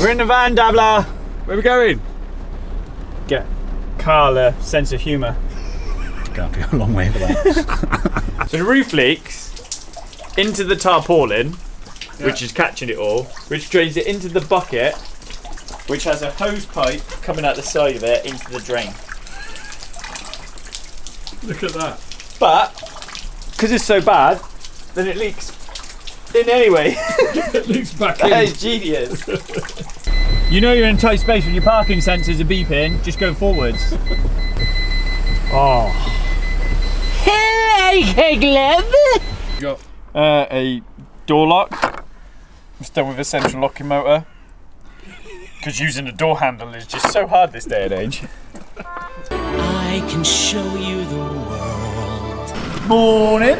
We're in the van, Dabbler. Where are we going? Get Karl a sense of humour. Can't be a long way for that. So the roof leaks into the tarpaulin, which is catching it all, which drains it into the bucket, which has a hose pipe coming out the side of it into the drain. Look at that. But, because it's so bad, then it leaks in anyway. It leaks back in. That is genius. You know you're in tight space when your parking sensors are beeping, just go forwards. Oh. Hello, Glove. You got A door lock. It's done with a central locking motor. Because using a door handle is just so hard this day and age. I can show you the world. Morning.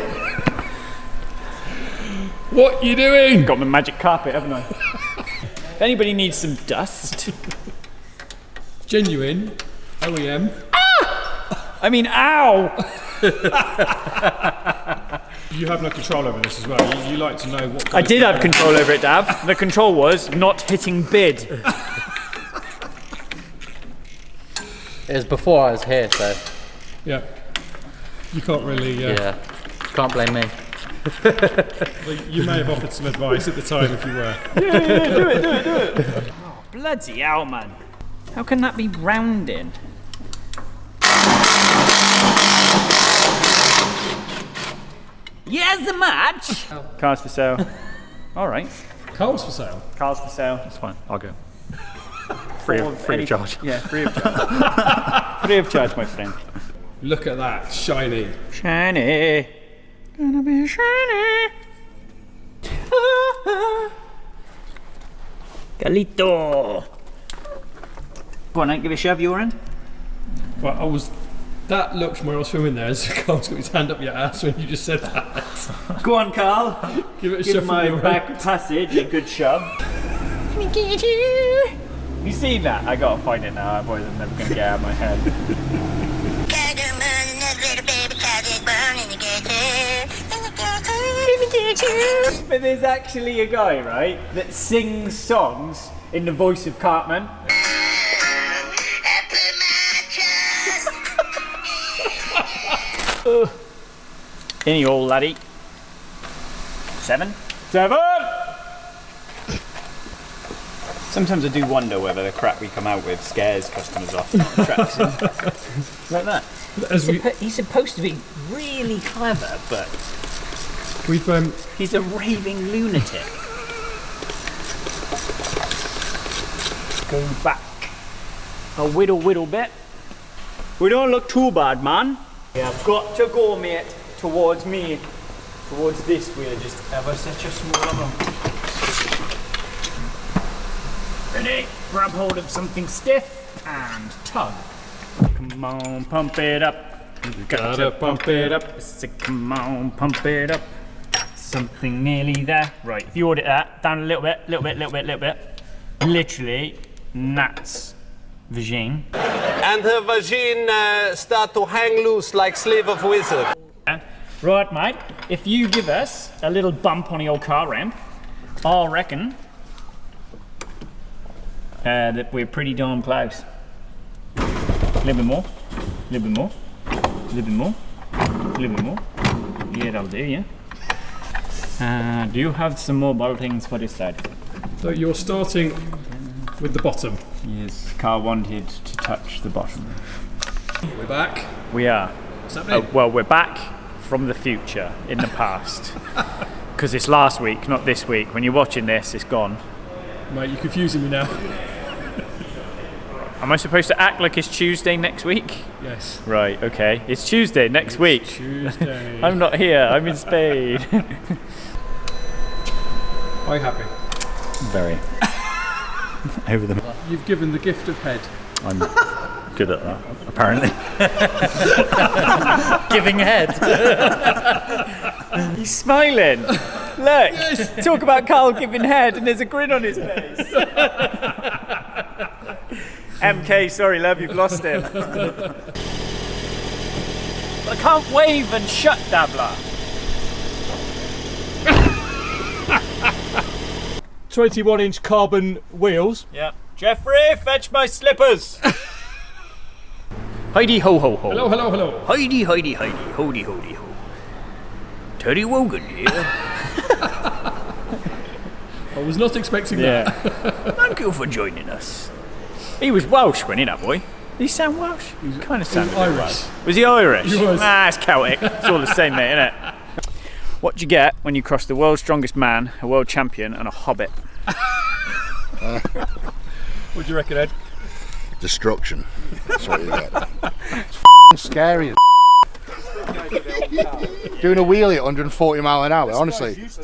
what you doing? Got my magic carpet, haven't I? If anybody needs some dust. Genuine OEM. I mean, ow! You have no control over this as well. You like to know what. I did have control over it, Dav. The control was not hitting bid. It was before I was here, so Yeah. You can't really. yeah, can't blame me. Well, you may have offered some advice at the time if you were. Yeah, do it. Oh, bloody hell, man. How can that be rounding? Here's the match. Cars for sale. All right. Karl's for sale. Cars for sale. That's fine. I'll go. Free of charge. Yeah, free of charge. Free of charge, my friend. Look at that, shiny. Shiny. Gonna be shiny. Galito. Go on, give a shove your end. Well, I was. That looked from where I was filming there. As Karl's got his hand up your ass when you just said that. Go on, Karl. Give it a Give shove my from your back end. passage a good shove. You seen that? I gotta find it now, otherwise I'm never gonna get out of my head. But there's actually a guy, right, that sings songs in the voice of Cartman. Any old laddie. 7? Sometimes I do wonder whether the crap we come out with scares customers off. Like that. He's supposed to be really clever, but We've he's a raving lunatic. Go back a whittle bit. We don't look too bad, man. You've got to go, mate, towards me. Towards this, we're just ever such a small amount. Ready? Grab hold of something stiff and tug. Come on, pump it up. Gotta pump it up. So come on, pump it up. Something nearly there. Right, if you audit that, down a little bit. Literally, that's vagine. And her vagine start to hang loose like slave of wizard. Right, mate, if you give us a little bump on your car ramp, I reckon that we're pretty darn close. A little bit more, a little bit more, a little bit more, a little bit more. Yeah, that'll do, yeah. Do you have some more boltings for this side? So you're starting with the bottom. Yes, Karl wanted to touch the bottom. We're back. We are. What's happening? Well, we're back from the future, in the past. Because it's last week, not this week. When you're watching this, it's gone. Mate, you're confusing me now. Am I supposed to act like it's Tuesday next week? Yes. Right, okay. It's Tuesday next week. Tuesday. I'm not here, I'm in Spain. Are you happy? Very. Over the. You've given the gift of head. I'm good at that, apparently. Giving head. He's smiling. Look, talk about Karl giving head and there's a grin on his face. MK, sorry love, you've lost him. I can't wave and shut, Dabbler. 21-inch carbon wheels. Yeah. Jeffrey, fetch my slippers. Heidi ho ho ho. Hello, hello, hello. Heidi, Heidi, Heidi, hody, hody, ho. Terry Wogan here. I was not expecting that. Thank you for joining us. He was Welsh, wasn't he, that boy? Did he sound Welsh? He kind of sounded Irish. Welsh. Was he Irish? He was. Nah, it's Celtic. It's all the same, mate, isn't it? What do you get when you cross the world's strongest man, a world champion, and a hobbit? What do you reckon, Ed? Destruction. That's what you get. It's scary as doing a wheelie at 140 mile an hour, honestly. That's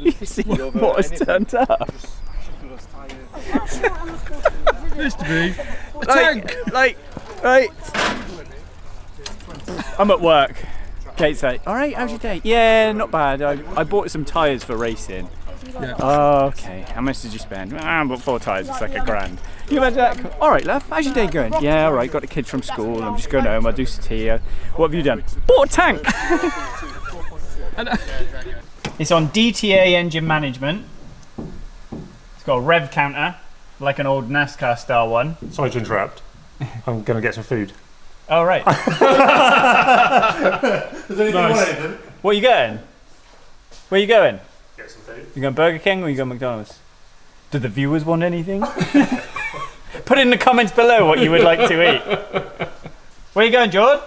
You see what has turned up? Used to be. Right. I'm at work. Kate's like, alright, how's your day? Yeah, not bad. I bought some tyres for racing. Yeah. Oh, okay. How much did you spend? I bought 4 tyres, it's like £1,000. You imagine that? Alright, love, how's your day going? Yeah, alright, got the kids from school. I'm just going home, I'll do some tea. What have you done? Bought a tank! It's on DTA engine management. It's got a rev counter, like an old NASCAR style one. Sorry to interrupt. I'm going to get some food. Oh, right. Nice. What are you going? Where are you going? Get some food. You going Burger King or you going McDonald's? Do the viewers want anything? Put in the comments below what you would like to eat. Where are you going, George?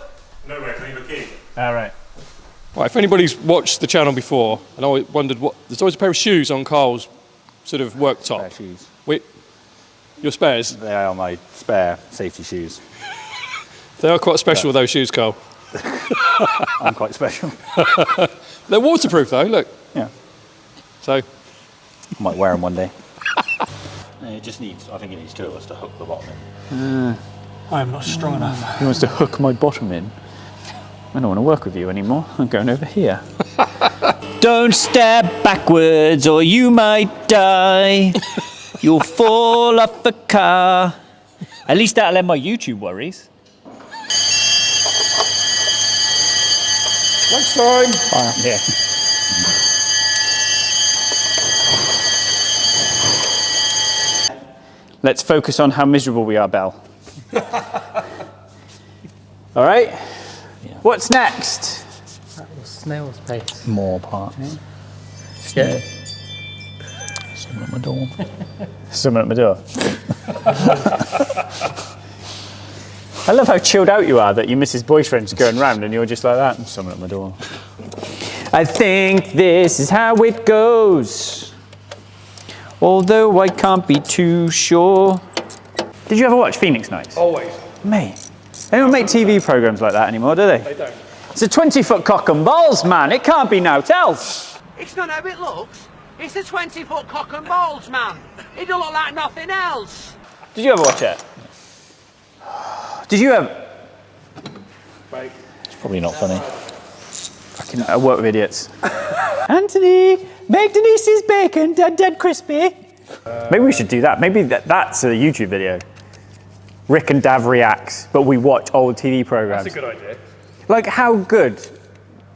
Nowhere, can I leave a key? All right. Right, if anybody's watched the channel before, and I wondered there's always a pair of shoes on Karl's sort of worktop. Spare shoes. Wait, your spares? They are my spare safety shoes. They are quite special, those shoes, Karl. I'm quite special. They're waterproof though, look. Yeah. So, Might wear them one day. It just needs, I think it needs 2 of us to hook the bottom in. I'm not strong enough. He wants to hook my bottom in. I don't want to work with you anymore. I'm going over here. Don't step backwards or you might die. You'll fall off a car. At least that'll end my YouTube worries. lunchtime. Yeah. Let's focus on how miserable we are, Belle. All right? Yeah. What's next? Snail's pace. More parts. Yeah. Someone at my door. Someone at my door. I love how chilled out you are that your missus' boyfriend's going round and you're just like that. Someone at my door. I think this is how it goes. Although I can't be too sure. Did you ever watch Phoenix Nights? Always. Mate, they don't make TV programmes like that anymore, do they? They don't. It's a 20-foot cock and balls, man. It can't be nought else. It's not how it looks. It's a 20-foot cock and balls, man. It don't look like nothing else. Did you ever watch it? Did you ever? It's probably not funny. Fucking, I work with idiots. Anthony, make Denise's bacon dead crispy. Maybe we should do that. Maybe that's a YouTube video. Rick and Dav reacts, but we watch old TV programmes. That's a good idea. Like, how good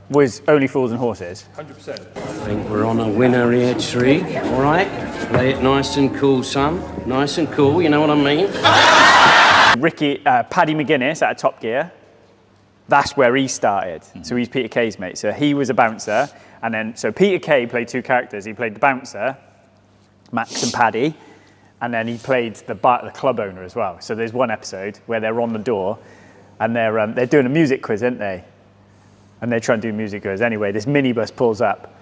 was Only Fools and Horses? 100%. I think we're on a winner here, Tree. All right? Play it nice and cool, son. Nice and cool, you know what I mean? Paddy McGuinness out of Top Gear, that's where he started. So he's Peter Kay's mate. So he was a bouncer, and then, so Peter Kay played 2 characters. He played the bouncer, Max and Paddy, and then he played the club owner as well. So there's one episode where they're on the door, and they're doing a music quiz, aren't they? And they're trying to do a music quiz. Anyway, this minibus pulls up,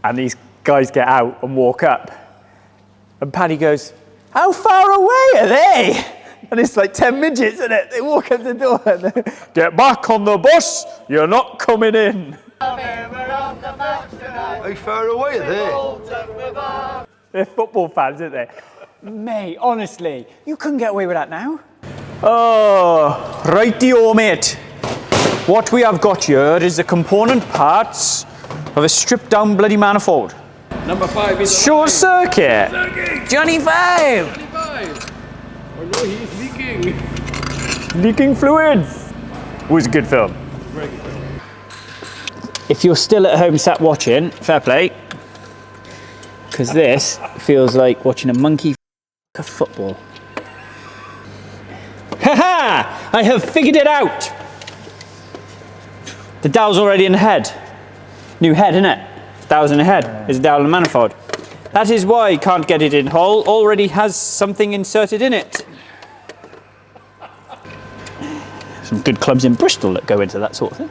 and these guys get out and walk up, and Paddy goes, "How far away are they?" And it's like 10 midgets, isn't it? They walk up the door and they, "Get back on the bus, you're not coming in." How far away are they? They're football fans, aren't they? Mate, honestly, you couldn't get away with that now. Oh, righty-o, mate. What we have got here is the component parts of a stripped-down bloody manifold. Number 5 is Short circuit. Johnny 5. 25. Oh no, he's leaking. Leaking fluids. It was a good film. Very good film. If you're still at home sat watching, fair play. Because this feels like watching a monkey a football. Haha! I have figured it out! The dowel's already in the head. New head, innit? Dowel's in the head. There's a dowel in the manifold. That is why you can't get it in hole. Already has something inserted in it. Some good clubs in Bristol that go into that sort of thing.